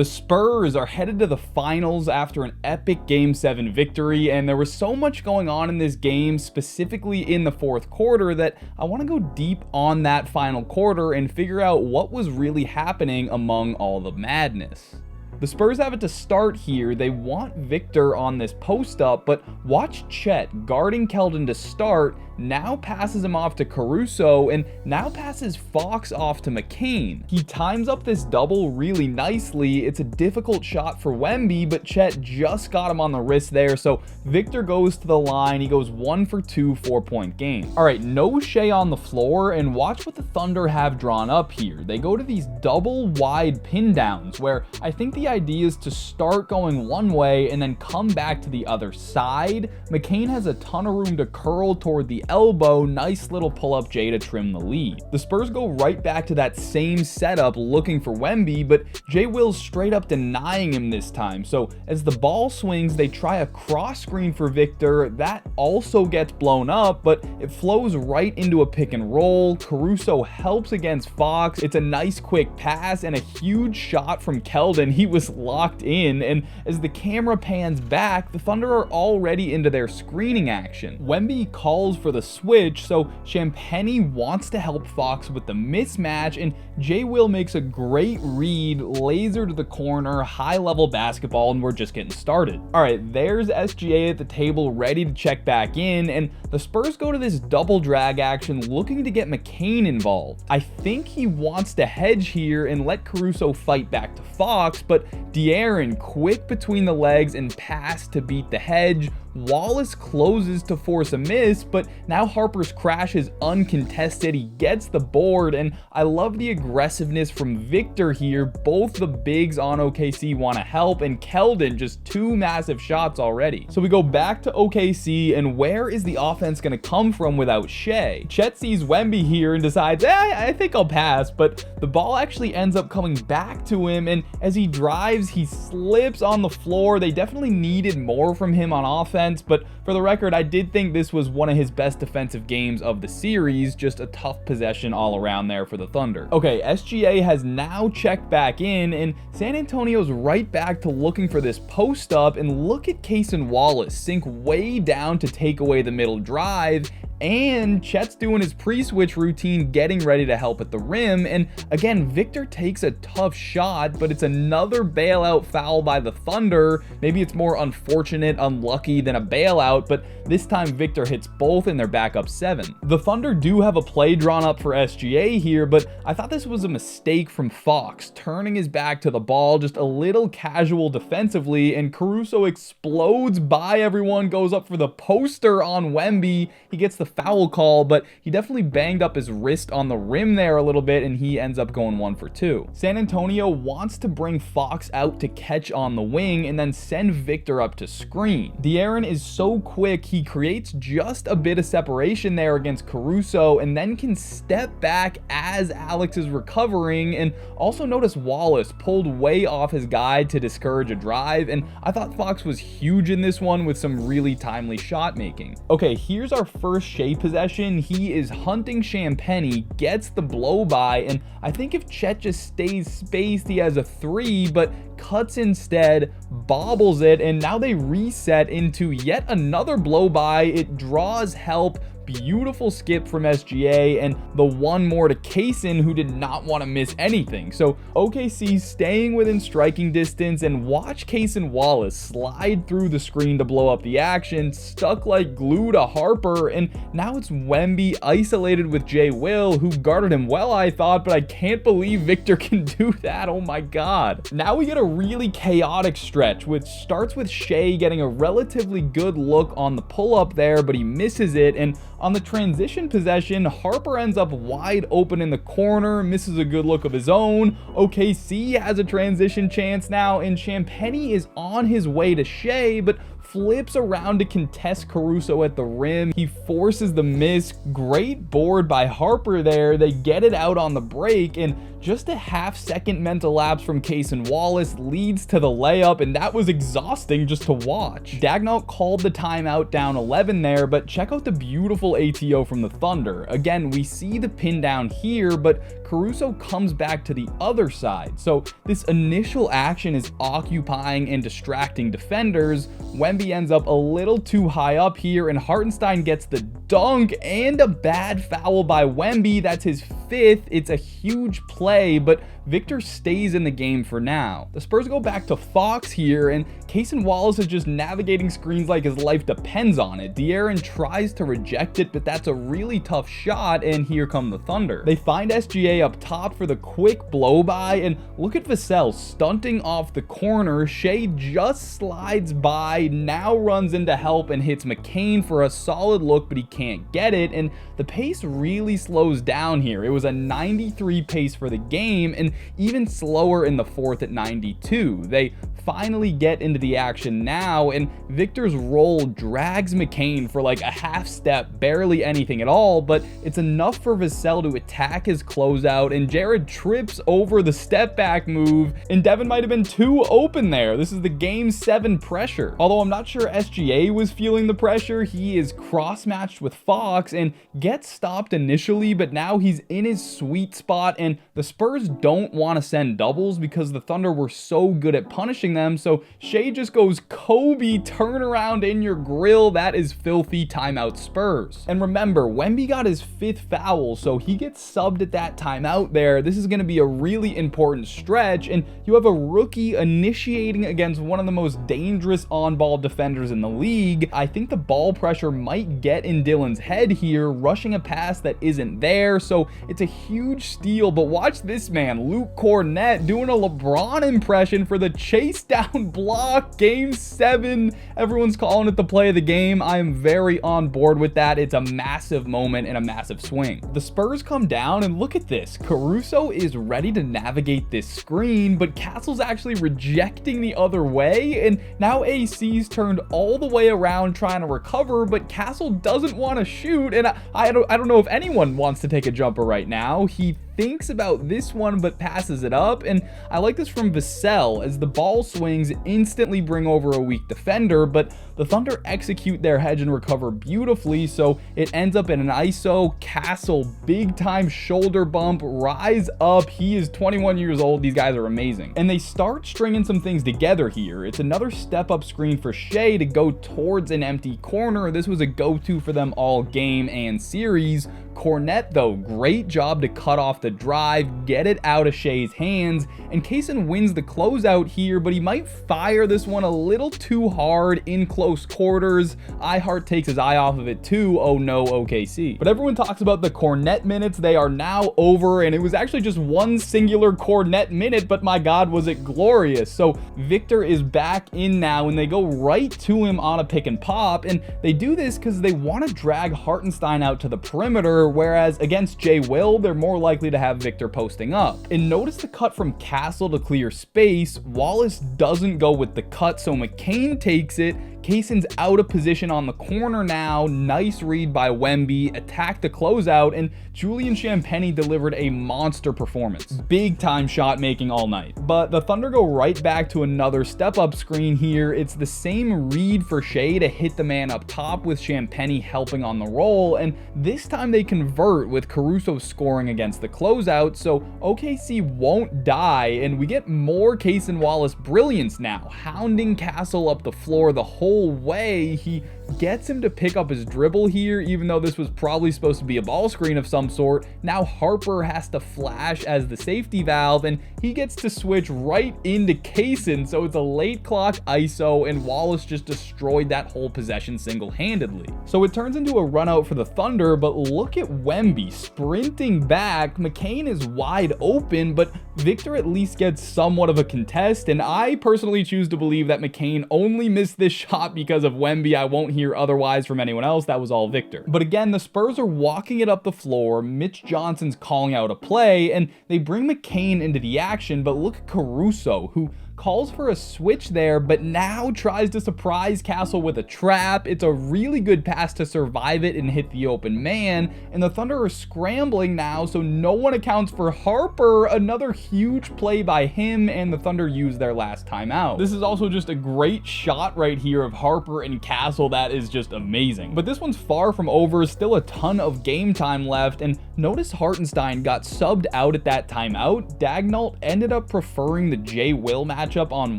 The Spurs are headed to the finals after an epic Game 7 victory, and there was so much going on in this game, specifically in the fourth quarter, that I want to go deep on that final quarter and figure out what was really happening among all the madness. The Spurs have it to start here. They want Victor on this post-up, but watch Chet guarding Keldon to start, now passes him off to Caruso, and now passes Fox off to McCain. He times up this double really nicely. It's a difficult shot for Wemby, but Chet just got him on the wrist there, so Victor goes to the line. He goes 1 for 2, 4-point game. All right, no Shea on the floor, and watch what the Thunder have drawn up here. They go to these double wide pin downs, where I think the idea is to start going one way and then come back to the other side. McCain has a ton of room to curl toward the elbow. Nice little pull-up J to trim the lead. The Spurs go right back to that same setup looking for Wemby, but Jay Will's straight up denying him this time. So as the ball swings, they try a cross screen for Victor. That also gets blown up, but it flows right into a pick and roll. Caruso helps against Fox. It's a nice quick pass and a huge shot from Keldon. He was locked in, and as the camera pans back, the Thunder are already into their screening action. Wemby calls for the switch, so Champagnie wants to help Fox with the mismatch, and Jay Will makes a great read, laser to the corner, high-level basketball, and we're just getting started. All right, there's SGA at the table ready to check back in, and the Spurs go to this double drag action looking to get McCain involved. I think he wants to hedge here and let Caruso fight back to Fox, but De'Aaron quick between the legs and pass to beat the hedge. Wallace closes to force a miss, but now Harper's crash is uncontested. He gets the board, and I love the aggressiveness from Victor here. Both the bigs on OKC want to help, and Keldon just 2 massive shots already. So we go back to OKC, and where is the offense going to come from without Shea? Chet sees Wemby here and decides, I think I'll pass, but the ball actually ends up coming back to him, and as he drives, he slips on the floor. They definitely needed more from him on offense, but for the record, I did think this was one of his best defensive games of the series. Just a tough possession all around there for the Thunder. Okay, SGA has now checked back in, and San Antonio's right back to looking for this post up, and look at Case and Wallace sink way down to take away the middle drive, and Chet's doing his pre-switch routine, getting ready to help at the rim, and again, Victor takes a tough shot, but it's another bailout foul by the Thunder. Maybe it's more unfortunate, unlucky than a bailout, but this time Victor hits both and they're back up 7. The Thunder do have a play drawn up for SGA here, but I thought this was a mistake from Fox, turning his back to the ball, just a little casual defensively, and Caruso explodes by everyone, goes up for the poster on Wemby. He gets the foul call, but he definitely banged up his wrist on the rim there a little bit, and he ends up going 1 for 2. San Antonio wants to bring Fox out to catch on the wing and then send Victor up to screen. De'Aaron is so quick, he creates just a bit of separation there against Caruso and then can step back as Alex is recovering, and also notice Wallace pulled way off his guy to discourage a drive, and I thought Fox was huge in this one with some really timely shot making. Okay, here's our first Shea possession. He is hunting Champagnie, gets the blow by, and I think if Chet just stays spaced, he has a 3, but cuts instead, bobbles it, and now they reset into yet another blow by. It draws help. Beautiful skip from SGA, and the one more to Kaysen, who did not want to miss anything. So OKC staying within striking distance, and watch Kaysen Wallace slide through the screen to blow up the action, stuck like glue to Harper, and now it's Wemby isolated with Jay Will, who guarded him well, I thought, but I can't believe Victor can do that. Oh my god. Now we get a really chaotic stretch, which starts with Shea getting a relatively good look on the pull-up there, but he misses it, and on the transition possession, Harper ends up wide open in the corner, misses a good look of his own. OKC has a transition chance now, and Champagnie is on his way to Shea, but flips around to contest Caruso at the rim. He forces the miss. Great board by Harper there. They get it out on the break, and just a half-second mental lapse from Cason Wallace leads to the layup, and that was exhausting just to watch. Daigneault called the timeout down 11 there, but check out the beautiful ATO from the Thunder. Again, we see the pin down here, but Caruso comes back to the other side. So this initial action is occupying and distracting defenders. Wemby ends up a little too high up here, and Hartenstein gets the dunk and a bad foul by Wemby. That's his 5th. It's a huge play, but Victor stays in the game for now. The Spurs go back to Fox here, and Cason Wallace is just navigating screens like his life depends on it. De'Aaron tries to reject it, but that's a really tough shot, and here come the Thunder. They find SGA up top for the quick blow by, and look at Vassell stunting off the corner. Shea just slides by, now runs into help and hits McCain for a solid look, but he can't get it, and the pace really slows down here. It was a 93 pace for the game, and even slower in the 4th at 92. They finally get into the action now, and Victor's roll drags McCain for like a half step, barely anything at all, but it's enough for Vassell to attack his closeout, and Jared trips over the step back move, and Devin might have been too open there. This is the game 7 pressure. Although I'm not sure SGA was feeling the pressure, he is cross-matched with Fox and gets stopped initially, but now he's in his sweet spot, and the Spurs don't want to send doubles because the Thunder were so good at punishing them. So Shea just goes Kobe turnaround in your grill. That is filthy. Timeout Spurs. And remember, Wemby got his 5th foul, so he gets subbed at that timeout there. This is going to be a really important stretch, and you have a rookie initiating against one of the most dangerous on-ball defenders in the league. I think the ball pressure might get in Dillon's head here, rushing a pass that isn't there, so it's a huge steal. But watch this man, Luke Cornett, doing a LeBron impression for the chase down block. Game 7. Everyone's calling it the play of the game. I am very on board with that. It's a massive moment and a massive swing. The Spurs come down, and look at this. Caruso is ready to navigate this screen, but Castle's actually rejecting the other way, and now AC's turned all the way around trying to recover, but Castle doesn't want to shoot, and I don't know if anyone wants to take a jumper right now. He thinks about this one but passes it up, and I like this from Vassell as the ball swings instantly bring over a weak defender, but the Thunder execute their hedge and recover beautifully, so it ends up in an ISO. Castle, big time shoulder bump, rise up. He is 21 years old. These guys are amazing, and they start stringing some things together here. It's another step up screen for Shea to go towards an empty corner. This was a go-to for them all game and series. Cornett, though, great job to cut off the drive, get it out of Shea's hands, and Cason wins the closeout here, but he might fire this one a little too hard in close quarters. iHeart takes his eye off of it too. Oh no, OKC. But everyone talks about the Cornett minutes. They are now over, and it was actually just one singular Cornett minute, but my God, was it glorious. So Victor is back in now, and they go right to him on a pick and pop, and they do this because they want to drag Hartenstein out to the perimeter, whereas against Jay Will, they're more likely to have Victor posting up. And notice the cut from Castle to clear space. Wallace doesn't go with the cut, so McCain takes it. Cason's out of position on the corner now. Nice read by Wemby, attacked the closeout, and Julian Champagnie delivered a monster performance. Big time shot making all night. But the Thunder go right back to another step up screen here. It's the same read for Shea to hit the man up top with Champagnie helping on the roll, and this time they convert with Caruso scoring against the closeout, so OKC won't die, and we get more Cason Wallace brilliance now, hounding Castle up the floor the whole way. He gets him to pick up his dribble here, even though this was probably supposed to be a ball screen of some sort. Now Harper has to flash as the safety valve, and he gets to switch right into Cason, so it's a late clock ISO, and Wallace just destroyed that whole possession single-handedly. So it turns into a run out for the Thunder, but look at Wemby sprinting back. McCain is wide open, but Victor at least gets somewhat of a contest, and I personally choose to believe that McCain only missed this shot not because of Wemby. I won't hear otherwise from anyone else. That was all Victor. But again, the Spurs are walking it up the floor. Mitch Johnson's calling out a play, and they bring McCain into the action, but look at Caruso, who calls for a switch there, but now tries to surprise Castle with a trap. It's a really good pass to survive it and hit the open man, and the Thunder are scrambling now, so no one accounts for Harper. Another huge play by him, and the Thunder use their last timeout. This is also just a great shot right here of Harper and Castle that is just amazing. But this one's far from over, still a ton of game time left, and notice Hartenstein got subbed out at that timeout. Dagnall ended up preferring the Jay Will matchup on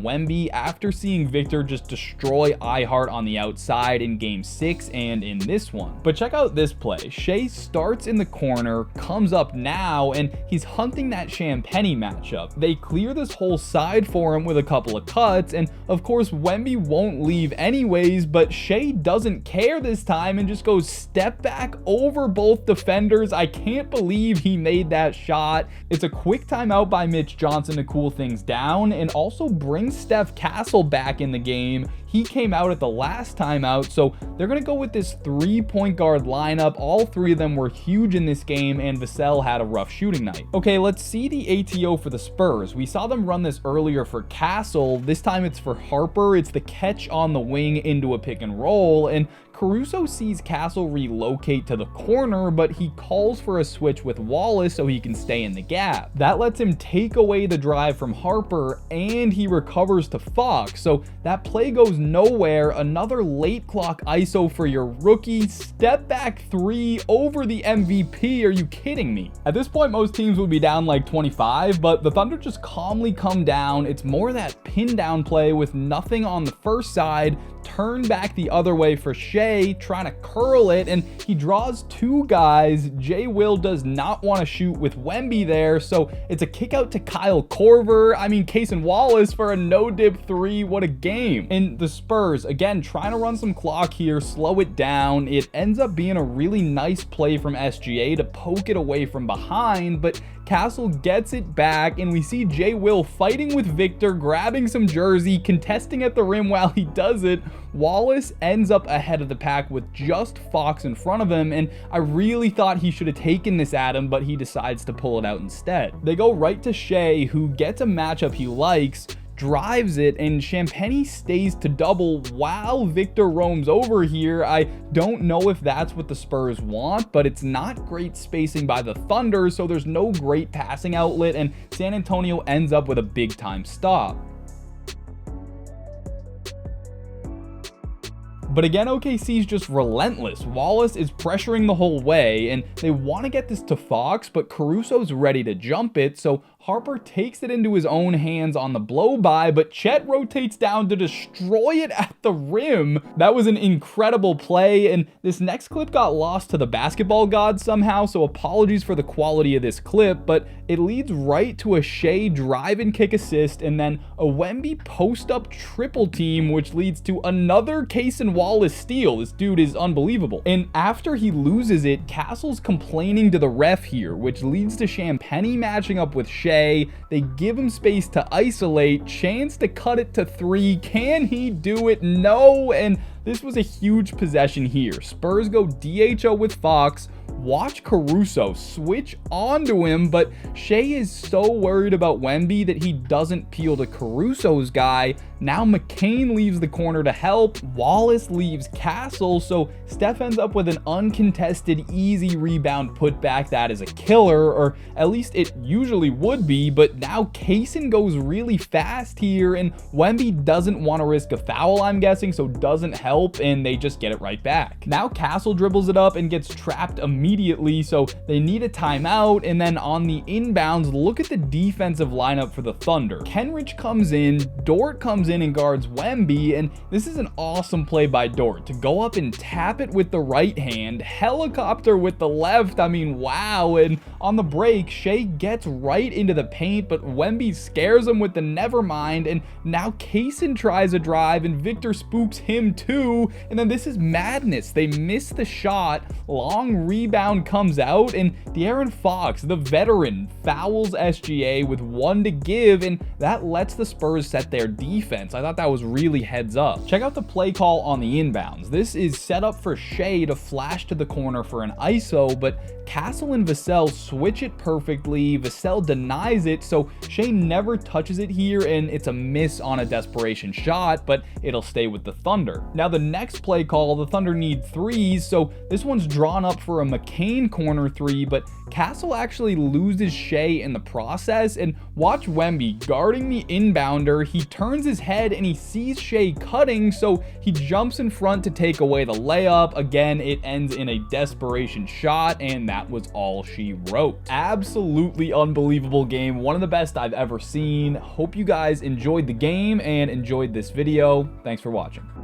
Wemby after seeing Victor just destroy iHeart on the outside in game 6 and in this one. But check out this play. Shea starts in the corner, comes up now, and he's hunting that Champagnie matchup. They clear this whole side for him with a couple of cuts, and of course Wemby won't leave anyways, but Shea doesn't care this time and just goes step back over both defenders. I can't believe he made that shot. It's a quick timeout by Mitch Johnson to cool things down, and also brings Steph Castle back in the game. He came out at the last timeout, so they're going to go with this 3-point guard lineup. All three of them were huge in this game, and Vassell had a rough shooting night. Okay, let's see the ATO for the Spurs. We saw them run this earlier for Castle. This time it's for Harper. It's the catch on the wing into a pick and roll, and Caruso sees Castle relocate to the corner, but he calls for a switch with Wallace so he can stay in the gap. That lets him take away the drive from Harper, and he recovers to Fox, so that play goes nowhere. Another late clock ISO for your rookie. Step back 3 over the MVP. Are you kidding me? At this point, most teams would be down like 25, but the Thunder just calmly come down. It's more that pin down play with nothing on the first side. Turn back the other way for Shea, trying to curl it, and he draws 2 guys. Jay Will does not want to shoot with Wemby there, so it's a kick out to Kyle Korver. I mean, Cason Wallace for a no-dip 3. What a game. And the Spurs, again, trying to run some clock here, slow it down. It ends up being a really nice play from SGA to poke it away from behind, but Castle gets it back, and we see Jay Will fighting with Victor, grabbing some jersey, contesting at the rim while he does it. Wallace ends up ahead of the pack with just Fox in front of him, and I really thought he should have taken this at him, but he decides to pull it out instead. They go right to Shea, who gets a matchup he likes, drives it, and Champagnie stays to double while Victor roams over here. I don't know if that's what the Spurs want, but it's not great spacing by the Thunder, so there's no great passing outlet, and San Antonio ends up with a big time stop. But again, OKC's just relentless. Wallace is pressuring the whole way, and they want to get this to Fox, but Caruso's ready to jump it, so Harper takes it into his own hands on the blow-by, but Chet rotates down to destroy it at the rim. That was an incredible play, and this next clip got lost to the basketball gods somehow, so apologies for the quality of this clip, but it leads right to a Shea drive and kick assist, and then a Wemby post-up triple team, which leads to another Cason Wallace steal. This dude is unbelievable. And after he loses it, Castle's complaining to the ref here, which leads to Champagnie matching up with Shea. They give him space to isolate, chance to cut it to 3. Can he do it? No. And this was a huge possession here. Spurs go DHO with Fox. Watch Caruso switch onto him, but Shea is so worried about Wemby that he doesn't peel to Caruso's guy. Now McCain leaves the corner to help. Wallace leaves Castle, so Steph ends up with an uncontested, easy rebound putback that is a killer, or at least it usually would be, but now Cason goes really fast here, and Wemby doesn't want to risk a foul, I'm guessing, so doesn't help, and they just get it right back. Now Castle dribbles it up and gets trapped immediately, so they need a timeout, and then on the inbounds, look at the defensive lineup for the Thunder. Kenrich comes in, Dort comes in and guards Wemby, and this is an awesome play by Dort to go up and tap it with the right hand, helicopter with the left. I mean, wow. And on the break, Shea gets right into the paint, but Wemby scares him with the never mind, and now Cason tries a drive and Victor spooks him too. 2, and then this is madness. They miss the shot, long rebound comes out, and De'Aaron Fox, the veteran, fouls SGA with 1 to give, and that lets the Spurs set their defense. I thought that was really heads up. Check out the play call on the inbounds. This is set up for Shea to flash to the corner for an ISO, but Castle and Vassell switch it perfectly. Vassell denies it, so Shea never touches it here, and it's a miss on a desperation shot, but it'll stay with the Thunder. Now the next play call, the Thunder need threes, so this one's drawn up for a McCain corner 3, but Castle actually loses Shea in the process, and watch Wemby guarding the inbounder. He turns his head and he sees Shea cutting, so he jumps in front to take away the layup. Again, it ends in a desperation shot, and that was all she wrote. Absolutely unbelievable game. One of the best I've ever seen. Hope you guys enjoyed the game and enjoyed this video. Thanks for watching.